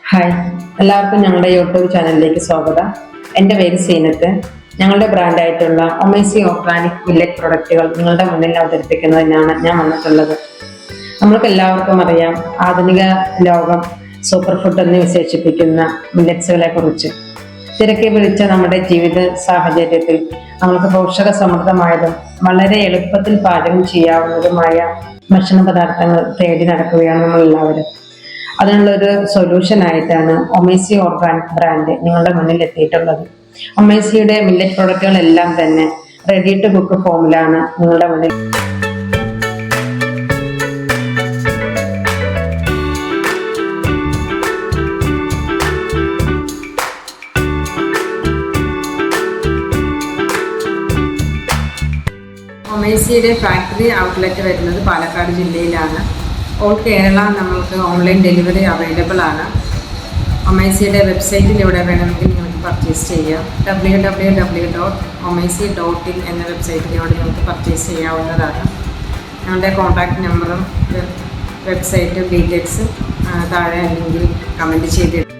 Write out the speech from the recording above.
Hi, എല്ലാവർക്കും ഞങ്ങളുടെ YouTube ചാനലിലേക്ക് സ്വാഗതം. എൻ്റെ പേര് സീനത്ത്. ഞങ്ങളുടെ ബ്രാൻഡായിട്ടുള്ള ഒമേസി ഓർഗാനിക് മില്ലറ്റ് പ്രൊഡക്റ്റുകൾ നിങ്ങളുടെ മുന്നിൽ അവതരിപ്പിക്കുന്നതിനാണ് ഞാൻ വന്നിട്ടുള്ളത്. നമ്മൾക്ക് എല്ലാവർക്കും അറിയാം, ആധുനിക ലോകം സൂപ്പർ ഫുഡ് എന്ന് വിശേഷിപ്പിക്കുന്ന മില്ലറ്റ്സുകളെ കുറിച്ച്. തിരക്കി പിടിച്ച നമ്മുടെ ജീവിത സാഹചര്യത്തിൽ നമ്മൾക്ക് പോഷക സമൃദ്ധമായതും വളരെ എളുപ്പത്തിൽ പാചകം ചെയ്യാവുന്നതുമായ ഭക്ഷണ പദാർത്ഥങ്ങൾ തേടി നടക്കുകയാണ് നമ്മളെല്ലാവരും. അതിനുള്ളൊരു സൊല്യൂഷൻ ആയിട്ടാണ് ഒമേസി ഓർഗാനിക് ബ്രാൻഡ് നിങ്ങളുടെ മുന്നിൽ എത്തിയിട്ടുള്ളത്. ഒമേസിയുടെ മില്ലറ്റ് പ്രൊഡക്റ്റുകളെല്ലാം തന്നെ റെഡി ടു കുക്ക് ഫോമിലാണ് നിങ്ങളുടെ മുന്നിൽ. ഒമേസിയുടെ ഫാക്ടറി ഔട്ട്ലെറ്റ് വരുന്നത് പാലക്കാട് ജില്ലയിലാണ്. ഓൾ കേരള നമ്മൾക്ക് ഓൺലൈൻ ഡെലിവറി അവൈലബിൾ ആണ്. ഒമേസിയുടെ വെബ്സൈറ്റിലൂടെ വേണമെങ്കിൽ നിങ്ങൾക്ക് പർച്ചേസ് ചെയ്യാം. www.omesi.in എന്ന വെബ്സൈറ്റിലൂടെ നിങ്ങൾക്ക് പർച്ചേസ് ചെയ്യാവുന്നതാണ്. ഞങ്ങളുടെ കോൺടാക്റ്റ് നമ്പറും വെബ്സൈറ്റും ഡീറ്റെയിൽസ് താഴെ അല്ലെങ്കിൽ കമൻറ്റ് ചെയ്തിട്ടുണ്ട്.